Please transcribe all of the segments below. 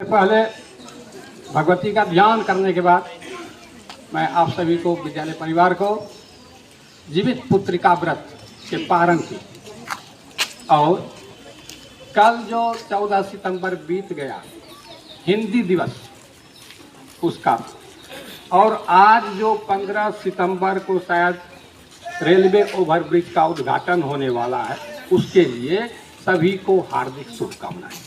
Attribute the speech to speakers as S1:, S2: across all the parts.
S1: पहले भगवती का ध्यान करने के बाद मैं आप सभी को, विद्यालय परिवार को, जीवित पुत्रिका व्रत के पारण की और कल जो 14 सितंबर बीत गया हिंदी दिवस उसका, और आज जो 15 सितंबर को शायद रेलवे ओवरब्रिज का उद्घाटन होने वाला है, उसके लिए सभी को हार्दिक शुभकामनाएं।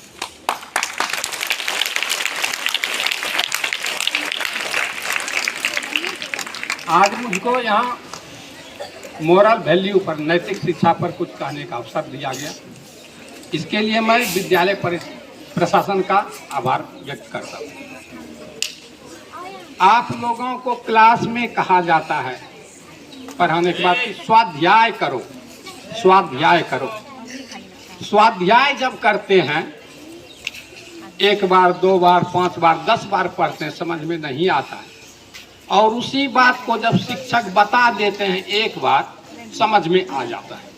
S1: आज मुझको यहाँ मोरल वैल्यू पर, नैतिक शिक्षा पर कुछ कहने का अवसर दिया गया। इसके लिए मैं विद्यालय प्रशासन का आभार व्यक्त करता हूँ। आप लोगों को क्लास में कहा जाता है पढ़ाने के बाद कि स्वाध्याय करो, स्वाध्याय करो। स्वाध्याय जब करते हैं, एक बार, 2 बार, 5 बार, 10 बार पढ़ते हैं, समझ में नहीं आता है, और उसी बात को जब शिक्षक बता देते हैं एक बार, समझ में आ जाता है।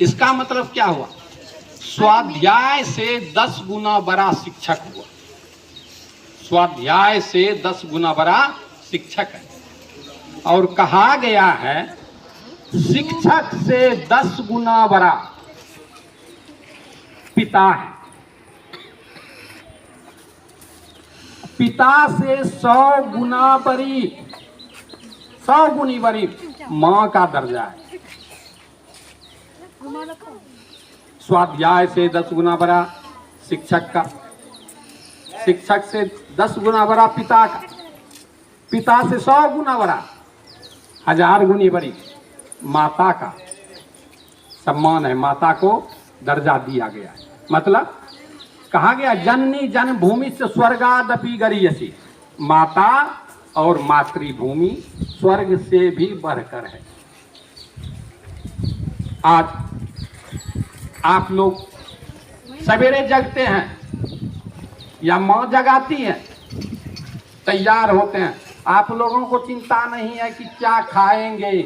S1: इसका मतलब क्या हुआ? स्वाध्याय से 10 गुना बड़ा शिक्षक हुआ। स्वाध्याय से 10 गुना बड़ा शिक्षक है। और कहा गया है शिक्षक से 10 गुना बड़ा पिता है। पिता से 100 गुना बड़ी, 100 गुनी बड़ी मां का दर्जा है। स्वाध्याय से 10 गुना बड़ा शिक्षक का, शिक्षक से 10 गुना बड़ा पिता का, पिता से 100 गुना बड़ा, 1000 गुनी बड़ी माता का सम्मान है। माता को दर्जा दिया गया है। मतलब कहा गया जननी जन्मभूमि से स्वर्गादपि गरीयसी, माता और मातृभूमि स्वर्ग से भी बढ़कर है। आज आप लोग सवेरे जगते हैं या माँ जगाती है, तैयार होते हैं, आप लोगों को चिंता नहीं है कि क्या खाएंगे,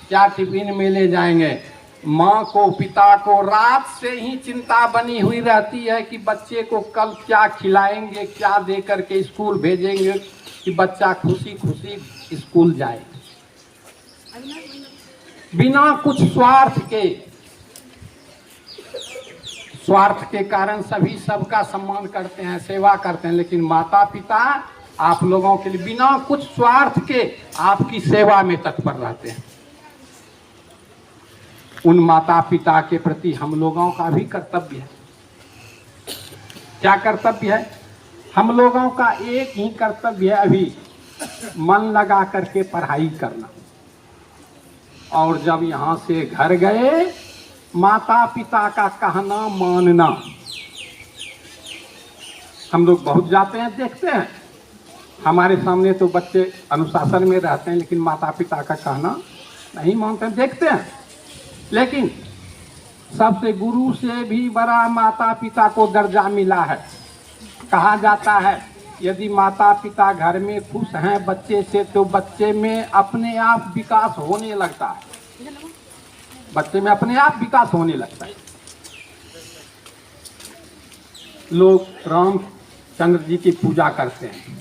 S1: क्या टिफिन में ले जाएंगे। माँ को, पिता को रात से ही चिंता बनी हुई रहती है कि बच्चे को कल क्या खिलाएंगे, क्या दे करके स्कूल भेजेंगे कि बच्चा खुशी खुशी स्कूल जाए। बिना कुछ स्वार्थ के कारण सभी सबका सम्मान करते हैं, सेवा करते हैं, लेकिन माता पिता आप लोगों के लिए बिना कुछ स्वार्थ के आपकी सेवा में तत्पर रहते हैं। उन माता पिता के प्रति हम लोगों का भी कर्तव्य है। क्या कर्तव्य है? हम लोगों का एक ही कर्तव्य है अभी, मन लगा करके पढ़ाई करना। और जब यहाँ से घर गए, माता पिता का कहना मानना। हम लोग बहुत जाते हैं, देखते हैं, हमारे सामने तो बच्चे अनुशासन में रहते हैं, लेकिन माता पिता का कहना नहीं मानते हैं, देखते हैं। लेकिन सबसे गुरु से भी बड़ा माता पिता को दर्जा मिला है। कहा जाता है यदि माता पिता घर में खुश हैं बच्चे से, तो बच्चे में अपने आप विकास होने लगता है। बच्चे में अपने आप विकास होने लगता है। लोग रामचंद्र जी की पूजा करते हैं,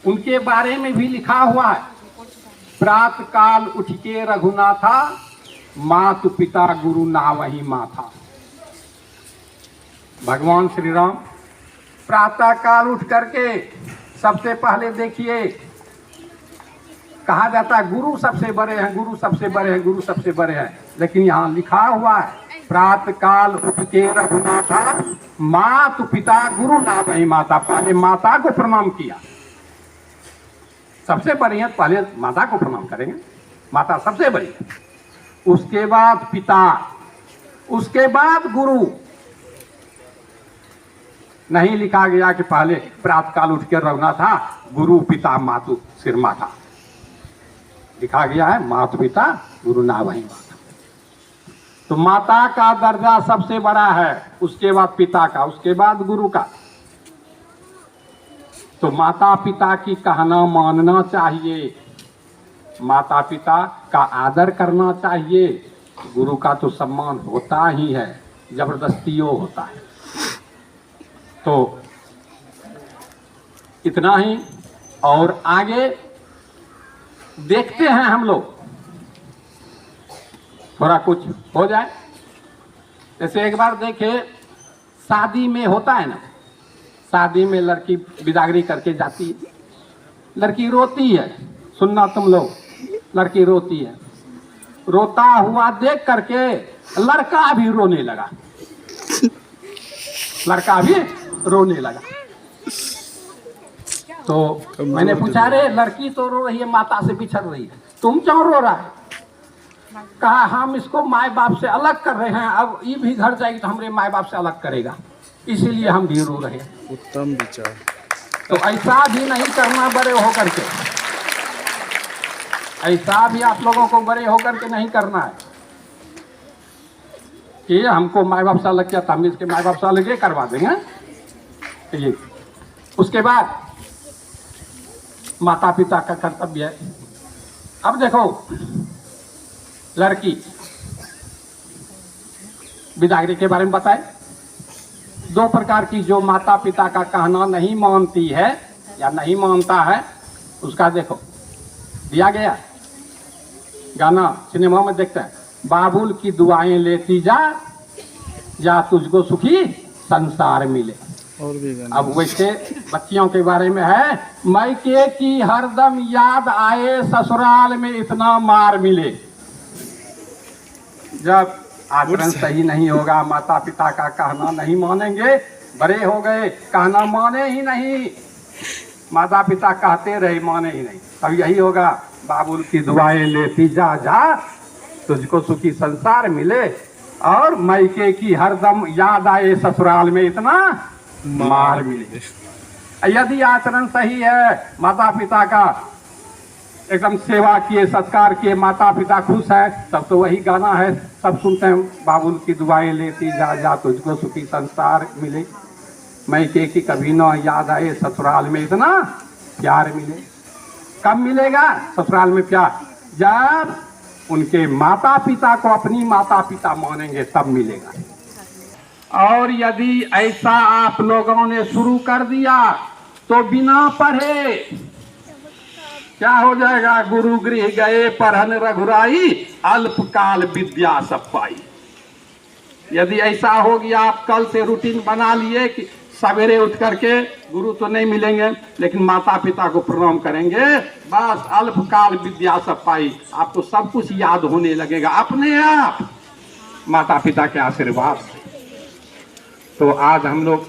S1: उनके बारे में भी लिखा हुआ है, प्रातः काल उठ के रघुनाथा, मातु पिता गुरु ना वही माथा। भगवान श्री राम प्रातः काल उठ करके सबसे पहले देखिए, कहा जाता है गुरु सबसे बड़े हैं, गुरु सबसे बड़े हैं, गुरु सबसे बड़े हैं, लेकिन यहाँ लिखा हुआ है प्रातः काल उठ के रघुनाथा, मातु पिता गुरु ना वही माता। पहले माता को प्रणाम किया, सबसे बड़ी है, पहले माता को प्रणाम करेंगे, माता सबसे बड़ी है, उसके बाद पिता, उसके बाद गुरु। नहीं लिखा गया कि पहले प्रातःकाल उठ के रघुनाथ था, गुरु पिता मातु सिर माथा। लिखा गया है मातु पिता गुरु ना वही माता। तो माता का दर्जा सबसे बड़ा है, उसके बाद पिता का, उसके बाद गुरु का। तो माता पिता की कहना मानना चाहिए, माता पिता का आदर करना चाहिए। गुरु का तो सम्मान होता ही है, जबरदस्तियों होता है। तो इतना ही। और आगे देखते हैं हम लोग, थोड़ा कुछ हो जाए। जैसे एक बार देखे, शादी में होता है ना, शादी में लड़की बिदागरी करके जाती है, लड़की रोती है, सुनना तुम लोग, लड़की रोती है, रोता हुआ देख करके लड़का भी रोने लगा, लड़का भी रोने लगा। तो मैंने पूछा, रे लड़की तो रो रही है, माता से बिछड़ रही है, तुम क्यों रो रहा है? कहा, हम इसको माए बाप से अलग कर रहे हैं, अब ये भी घर जाएगी तो हमारे माए बाप से अलग करेगा, इसीलिए हम भी रो रहे हैं।
S2: उत्तम विचार।
S1: तो ऐसा भी नहीं करना बड़े होकर के, ऐसा भी आप लोगों को बड़े होकर के नहीं करना है कि हमको माए बाप से अलग किया तो हम इसके माए बाप से अलग करवा देंगे। ये उसके बाद माता पिता का कर्तव्य है। अब देखो, लड़की बिदागरी के बारे में बताए, दो प्रकार की, जो माता पिता का कहना नहीं मानती है या नहीं मानता है, उसका देखो दिया गया गाना, सिनेमा में देखते हैं, बाबुल की दुआएं लेती जा, या तुझको सुखी संसार मिले।
S2: और भी गाना।
S1: अब वैसे बच्चियों के बारे में है, मायके की हरदम याद आए, ससुराल में इतना मार मिले। जब आचरण सही नहीं होगा, माता पिता का कहना नहीं मानेंगे, बड़े हो गए, कहना माने ही नहीं, माता पिता कहते रहे माने ही नहीं, अब यही होगा, बाबुल की दुआएं लेती जा जा, तुझको सुखी संसार मिले, और मायके की हरदम याद आए, ससुराल में इतना मार मिले। यदि आचरण सही है, माता पिता का एकदम सेवा किए, सत्कार किए, माता पिता खुश है, तब तो वही गाना है, सब सुनते हैं, बाबुल की दुआएं लेती जा जा, तुझको सुखी संसार मिले, मायके की कभी ना याद आए, ससुराल में इतना प्यार मिले। कब मिलेगा ससुराल में प्यार? जब उनके माता पिता को अपनी माता पिता मानेंगे, तब मिलेगा। और यदि ऐसा आप लोगों ने शुरू कर दिया तो बिना पढ़े क्या हो जाएगा? गुरु गृह गए पढ़न रघुराई, अल्पकाल विद्या सब पाई। यदि ऐसा हो गया, आप कल से रूटीन बना लिए कि सवेरे उठ करके गुरु तो नहीं मिलेंगे लेकिन माता पिता को प्रणाम करेंगे, बस अल्पकाल विद्या सब पाई, आपको सब कुछ याद होने लगेगा अपने आप, माता पिता के आशीर्वाद से। तो आज हम लोग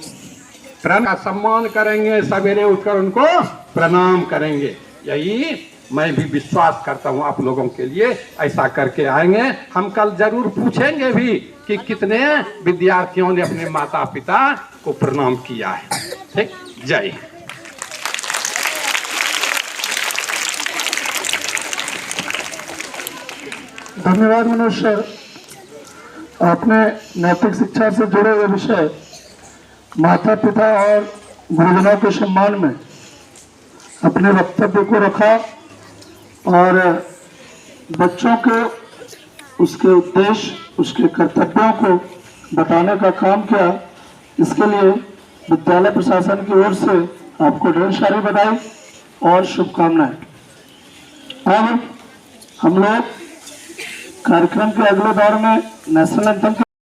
S1: प्रण का सम्मान करेंगे, सवेरे उठकर उनको प्रणाम करेंगे, यही मैं भी विश्वास करता हूँ आप लोगों के लिए ऐसा करके आएंगे। हम कल जरूर पूछेंगे भी कि कितने विद्यार्थियों ने अपने माता पिता को प्रणाम किया है। ठीक, जय हिंद।
S3: धन्यवाद मनोज सर। आपने नैतिक शिक्षा से जुड़े हुए विषय माता पिता और गुरुजनों के सम्मान में अपने वक्तव्य को रखा और बच्चों को उसके उद्देश्य, उसके कर्तव्यों को बताने का काम किया। इसके लिए विद्यालय प्रशासन की ओर से आपको ढेर सारी बधाई और शुभकामनाएं। अब हम लोग कार्यक्रम के अगले दौर में नेशनल एंथम